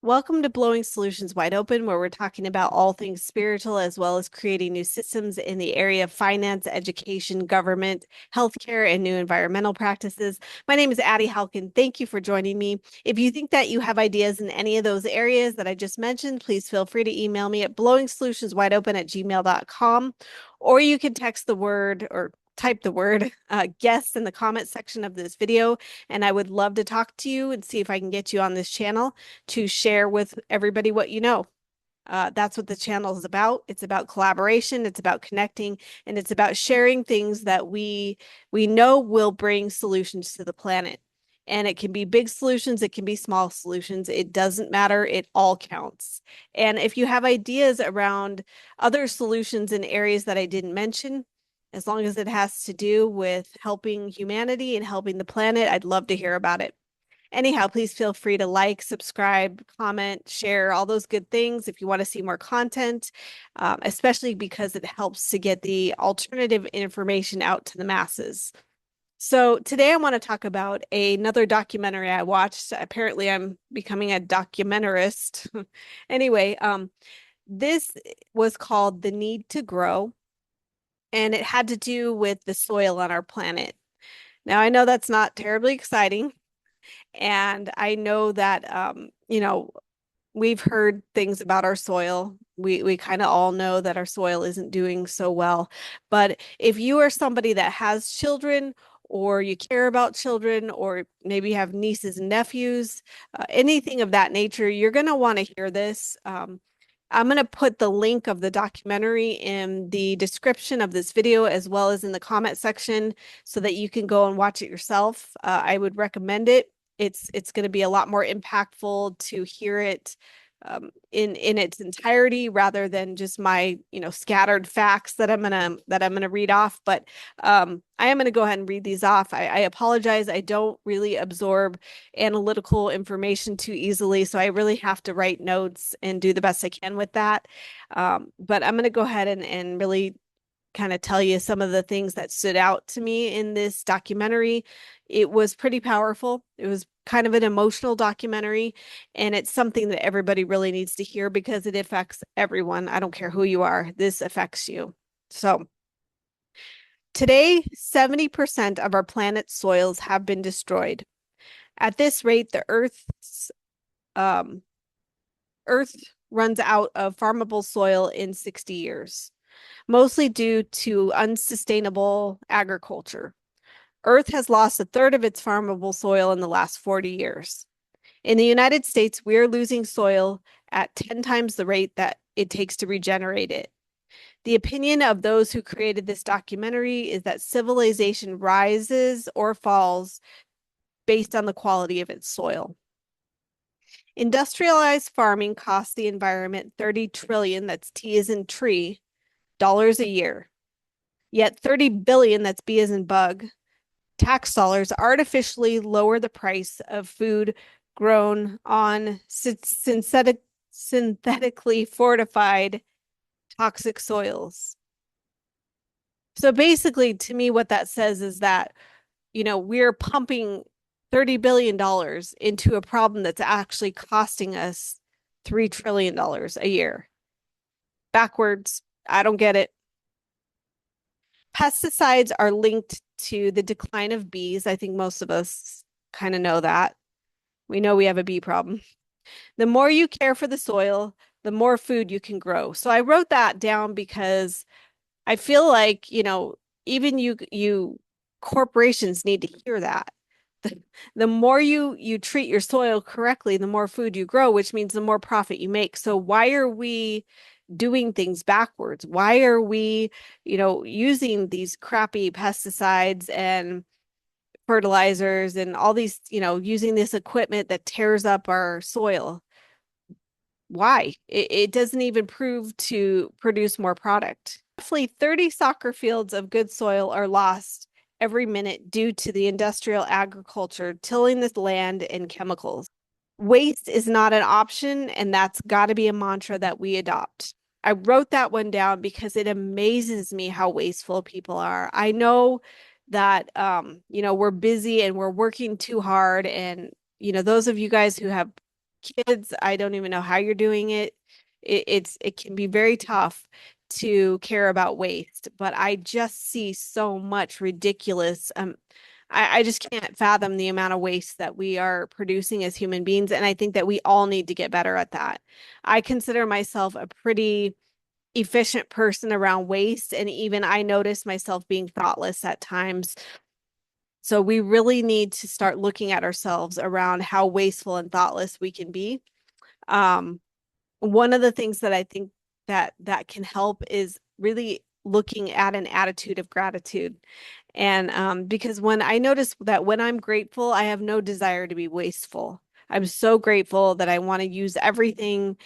Welcome to Blowing Solutions Wide Open, where we're talking about all things spiritual as well as creating new systems in the area of finance, education, government, healthcare, and new environmental practices. My name is Addie Halkin. Thank you for joining me. If you think that you have ideas in any of those areas that I just mentioned, please feel free to email me at blowingsolutionswideopen@gmail.com, or you can text the word or type the word guest in the comment section of this video, and I would love to talk to you and see if I can get you on this channel to share with everybody what you know. That's what the channel is about. It's about collaboration, it's about connecting, and it's about sharing things that we know will bring solutions to the planet. And it can be big solutions, it can be small solutions. It doesn't matter. It all counts. And if you have ideas around other solutions in areas that I didn't mention, as long as it has to do with helping humanity and helping the planet, I'd love to hear about it. Anyhow, please feel free to like, subscribe, comment, share, all those good things if you want to see more content, especially because it helps to get the alternative information out to the masses. So today I want to talk about another documentary I watched. Apparently, I'm becoming a documentarist. Anyway, this was called The Need to Grow, and it had to do with the soil on our planet. Now, I know that's not terribly exciting. And I know that we've heard things about our soil. We kind of all know that our soil isn't doing so well. But if you are somebody that has children, or you care about children, or maybe have nieces and nephews, anything of that nature, you're going to want to hear this. I'm going to put the link of the documentary in the description of this video as well as in the comment section so that you can go and watch it yourself. I would recommend it. It's going to be a lot more impactful to hear it in its entirety rather than just my scattered facts that I'm gonna read off. But I am gonna go ahead and read these off. I apologize. I don't really absorb analytical information too easily, so I really have to write notes and do the best I can with that. But I'm gonna go ahead and really kind of tell you some of the things that stood out to me in this documentary. It was pretty powerful. It was kind of an emotional documentary, and it's something that everybody really needs to hear because it affects everyone. I don't care who you are, this affects you. So, today, 70% of our planet's soils have been destroyed. At this rate, the um, Earth runs out of farmable soil in 60 years, mostly due to unsustainable agriculture. Earth has lost a third of its farmable soil in the last 40 years. In the United States, we are losing soil at 10 times the rate that it takes to regenerate it. The opinion of those who created this documentary is that civilization rises or falls based on the quality of its soil. Industrialized farming costs the environment 30 trillion, that's T as in tree, dollars a year. Yet 30 billion, that's B as in bug, tax dollars artificially lower the price of food grown on synthetically fortified toxic soils. So basically, to me, what that says is that, we're pumping $30 billion into a problem that's actually costing us $3 trillion a year. Backwards. I don't get it. Pesticides are linked to the decline of bees. I think most of us kind of know that. We know we have a bee problem. The more you care for the soil, the more food you can grow. So I wrote that down because I feel like, even you corporations need to hear that. The more you treat your soil correctly, the more food you grow, which means the more profit you make. So why are we doing things backwards? Why are we, using these crappy pesticides and fertilizers and all these, using this equipment that tears up our soil? Why? It doesn't even prove to produce more product. Roughly 30 soccer fields of good soil are lost every minute due to the industrial agriculture tilling this land and chemicals. Waste is not an option, and that's got to be a mantra that we adopt. I wrote that one down because it amazes me how wasteful people are. I know that we're busy and we're working too hard, and those of you guys who have kids, I don't even know how you're doing it. It can be very tough to care about waste, but I just see so much ridiculous. I just can't fathom the amount of waste that we are producing as human beings, and I think that we all need to get better at that. I consider myself a pretty efficient person around waste, and even I notice myself being thoughtless at times. So we really need to start looking at ourselves around how wasteful and thoughtless we can be. Um, one of the things that I think that can help is really looking at an attitude of gratitude. And because when I notice that when I'm grateful, I have no desire to be wasteful. I'm so grateful that I want to use everything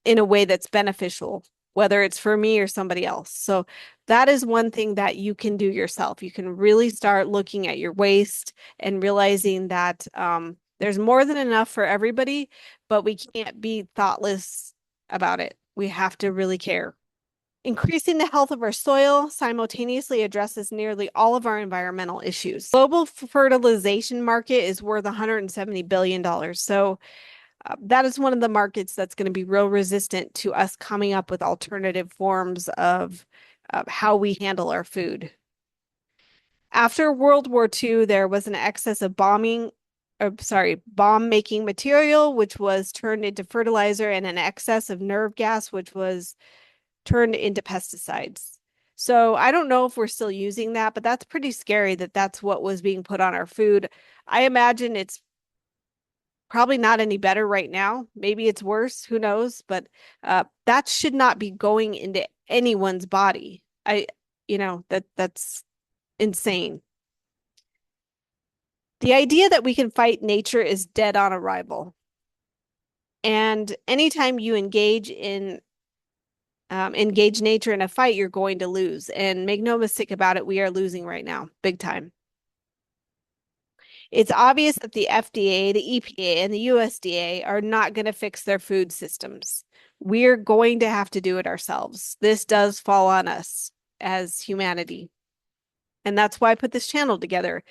in a way that's beneficial, whether it's for me or somebody else. So that is one thing that you can do yourself. You can really start looking at your waste and realizing that there's more than enough for everybody, but we can't be thoughtless about it. We have to really care. Increasing the health of our soil simultaneously addresses nearly all of our environmental issues. Global fertilization market is worth $170 billion. So that is one of the markets that's going to be real resistant to us coming up with alternative forms of how we handle our food. After World War II, there was an excess of bomb making material, which was turned into fertilizer, and an excess of nerve gas, which was turned into pesticides. So I don't know if we're still using that, but that's pretty scary that that's what was being put on our food. I imagine it's probably not any better right now. Maybe it's worse, who knows? But that should not be going into anyone's body. That's insane. The idea that we can fight nature is dead on arrival. And anytime you engage nature in a fight, you're going to lose. And make no mistake about it, we are losing right now, big time. It's obvious that the FDA, the EPA, and the USDA are not going to fix their food systems. We're going to have to do it ourselves. This does fall on us as humanity. And that's why I put this channel together.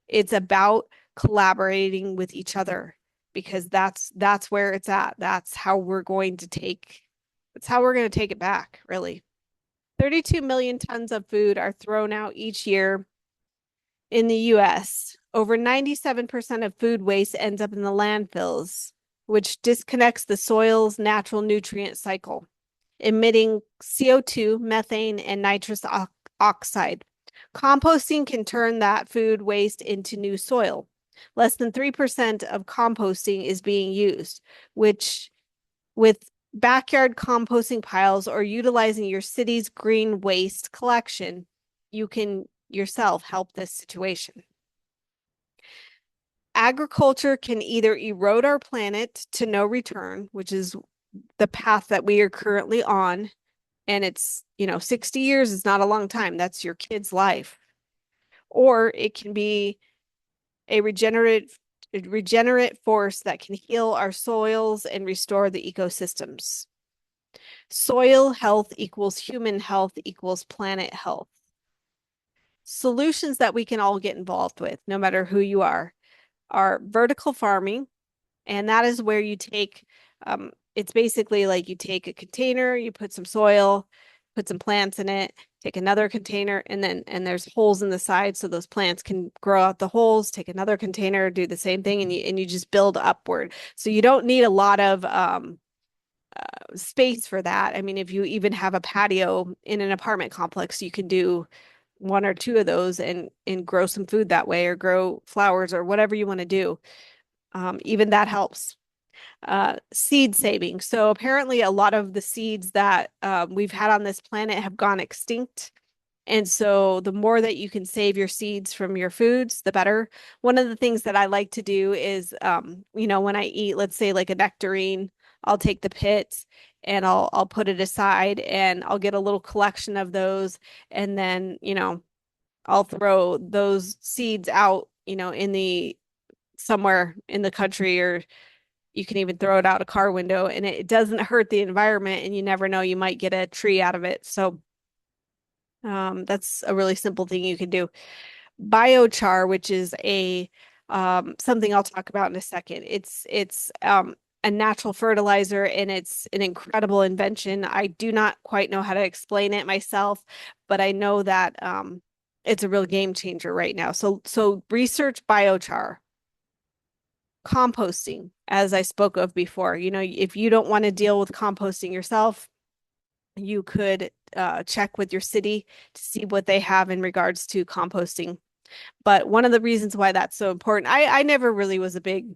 It's about collaborating with each other because that's where it's at. That's how we're going to take it back, really. 32 million tons of food are thrown out each year in the US. Over 97% of food waste ends up in the landfills, which disconnects the soil's natural nutrient cycle, emitting CO2, methane, and nitrous oxide. Composting can turn that food waste into new soil. Less than 3% of composting is being used, which with backyard composting piles or utilizing your city's green waste collection, you can yourself help this situation. Agriculture can either erode our planet to no return, which is the path that we are currently on. And it's, 60 years is not a long time. That's your kid's life. Or it can be a regenerate force that can heal our soils and restore the ecosystems. Soil health equals human health equals planet health. Solutions that we can all get involved with, no matter who you are vertical farming. And that is where you take, it's basically like you take a container, you put some soil, put some plants in it, take another container, and there's holes in the side so those plants can grow out the holes, take another container, do the same thing, and you just build upward. So you don't need a lot of space for that. I mean, if you even have a patio in an apartment complex, you can do one or two of those and grow some food that way or grow flowers or whatever you want to do. Even that helps. Seed saving. So apparently a lot of the seeds that we've had on this planet have gone extinct. And so the more that you can save your seeds from your foods, the better. One of the things that I like to do is, when I eat, let's say like a nectarine, I'll take the pits and I'll put it aside and I'll get a little collection of those. And then, I'll throw those seeds out, in the somewhere in the country, or you can even throw it out a car window, and it doesn't hurt the environment, and you never know, you might get a tree out of it. So that's a really simple thing you can do. Biochar, which is a something I'll talk about in a second. It's a natural fertilizer, and it's an incredible invention. I do not quite know how to explain it myself, but I know that it's a real game changer right now. So research biochar, composting, as I spoke of before. You know, if you don't want to deal with composting yourself, you could check with your city to see what they have in regards to composting. But one of the reasons why that's so important, I never really was a big,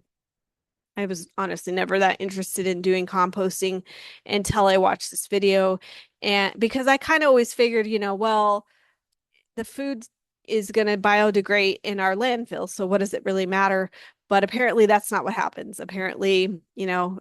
I was honestly never that interested in doing composting until I watched this video. And because I kind of always figured, you know, well, the food is going to biodegrade in our landfill. So what does it really matter? But apparently that's not what happens. Apparently, you know,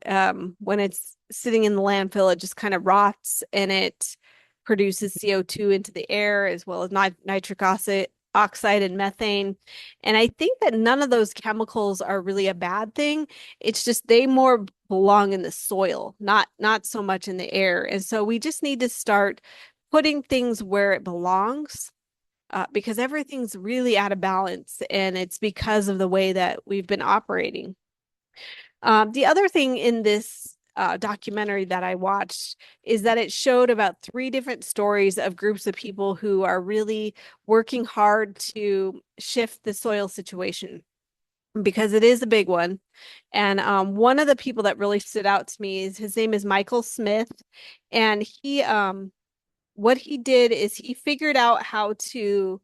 when it's sitting in the landfill, it just kind of rots and it produces CO2 into the air as well as nitric oxide and methane. And I think that none of those chemicals are really a bad thing. It's just they more belong in the soil, not so much in the air. And so we just need to start putting things where it belongs, because everything's really out of balance, and it's because of the way that we've been operating. The other thing in this documentary that I watched is that it showed about three different stories of groups of people who are really working hard to shift the soil situation, because it is a big one. And one of the people that really stood out to me is his name is Michael Smith, and he what he did is he figured out how to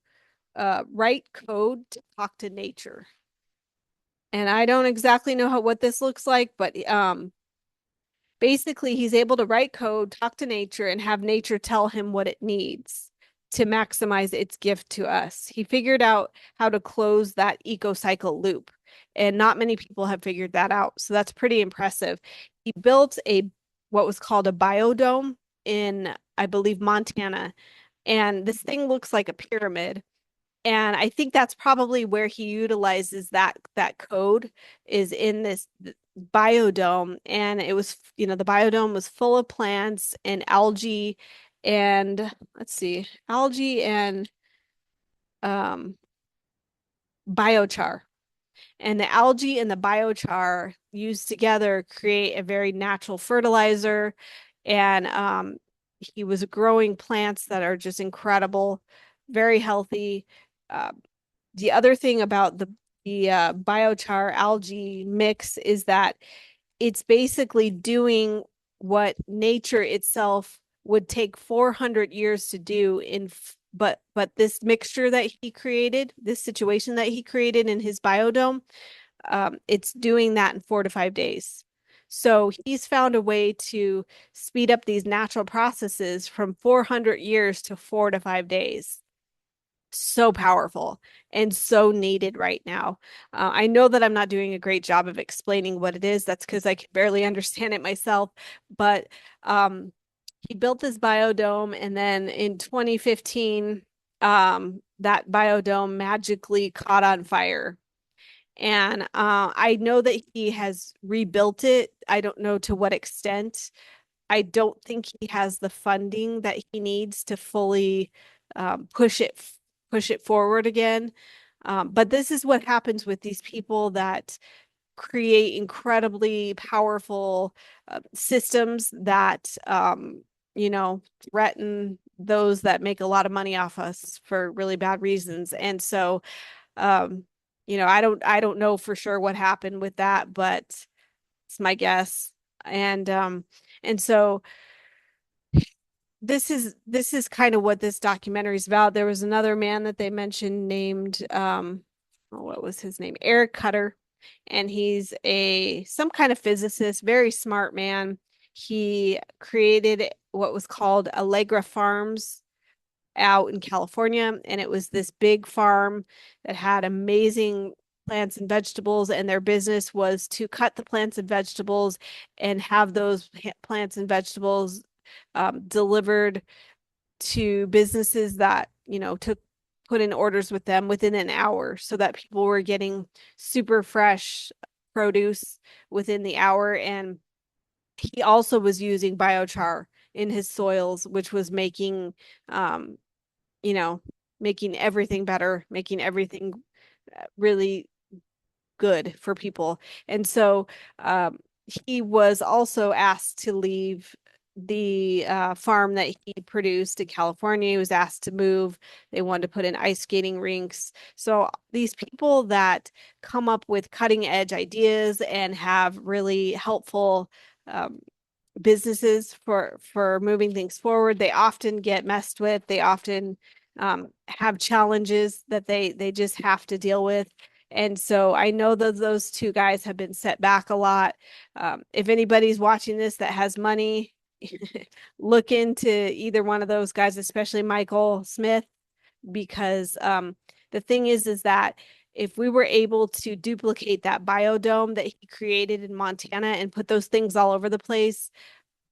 write code to talk to nature. And I don't exactly know what this looks like, but basically he's able to write code, talk to nature, and have nature tell him what it needs to maximize its gift to us. He figured out how to close that eco-cycle loop, and not many people have figured that out. So that's pretty impressive. He built a what was called a biodome in, I believe, Montana. And this thing looks like a pyramid. And I think that's probably where he utilizes that code, is in this biodome. And it was, you know, the biodome was full of plants and algae and, let's see, algae and um biochar. And the algae and the biochar used together create a very natural fertilizer. And he was growing plants that are just incredible, very healthy. Uh, the other thing about the biochar algae mix is that it's basically doing what nature itself would take 400 years to do in but this mixture that he created, this situation that he created in his biodome, it's doing that in 4 to 5 days. So he's found a way to speed up these natural processes from 400 years to 4 to 5 days. So powerful and so needed right now. I know that I'm not doing a great job of explaining what it is. That's because I can barely understand it myself. But he built this biodome, and then in 2015, that biodome magically caught on fire. And I know that he has rebuilt it. I don't know to what extent. I don't think he has the funding that he needs to fully push it forward again. But this is what happens with these people that create incredibly powerful systems that you know, threaten those that make a lot of money off us for really bad reasons. And so um, you know, I don't know for sure what happened with that, but it's my guess. And so this is kind of what this documentary is about. There was another man that they mentioned named oh, what was his name? Eric Cutter, and he's a some kind of physicist, very smart man. He created what was called Allegra Farms out in California, and it was this big farm that had amazing plants and vegetables, and their business was to cut the plants and vegetables and have those plants and vegetables delivered to businesses that, you know, took put in orders with them within an hour, so that people were getting super fresh produce within the hour. And he also was using biochar in his soils, which was making um, you know, making everything better, making everything really good for people. And so he was also asked to leave the farm that he produced in California. He was asked to move. They wanted to put in ice skating rinks. So these people that come up with cutting edge ideas and have really helpful um, businesses for moving things forward, they often get messed with. They often have challenges that they just have to deal with. And so I know that those two guys have been set back a lot. If anybody's watching this that has money, look into either one of those guys, especially Michael Smith, because the thing is that if we were able to duplicate that biodome that he created in Montana and put those things all over the place,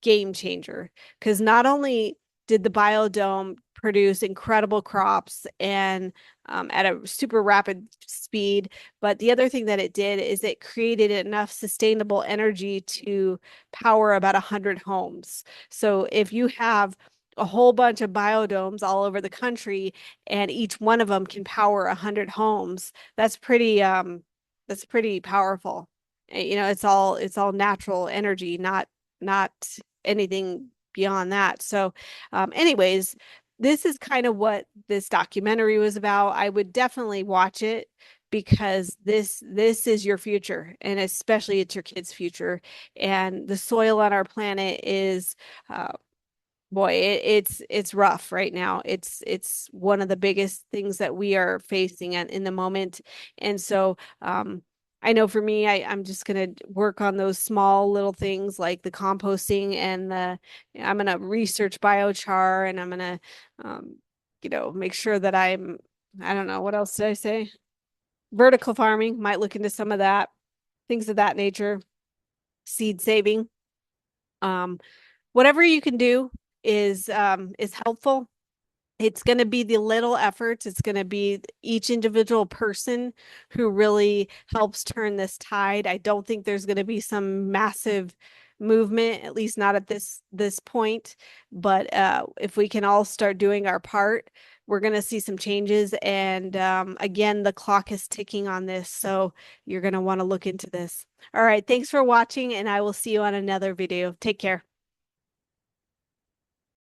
game changer. Because not only did the biodome produce incredible crops and at a super rapid speed, but the other thing that it did is it created enough sustainable energy to power about 100 homes. So if you have a whole bunch of biodomes all over the country and each one of them can power 100 homes, that's pretty powerful. You know, it's all natural energy, not anything beyond that. So, anyways, this is kind of what this documentary was about. I would definitely watch it because this is your future, and especially it's your kids' future. And the soil on our planet is boy, it's rough right now. It's one of the biggest things that we are facing in the moment. And so I know for me, I'm just gonna work on those small little things like the composting and I'm gonna research biochar, and I'm gonna um, make sure that I don't know, what else did I say? Vertical farming, might look into some of that, things of that nature, seed saving. Um, Whatever you can do is helpful. It's going to be the little efforts. It's going to be each individual person who really helps turn this tide. I don't think there's going to be some massive movement, at least not at this point. But if we can all start doing our part, we're going to see some changes. And again, the clock is ticking on this, so you're going to want to look into this. All right, thanks for watching, and I will see you on another video. Take care.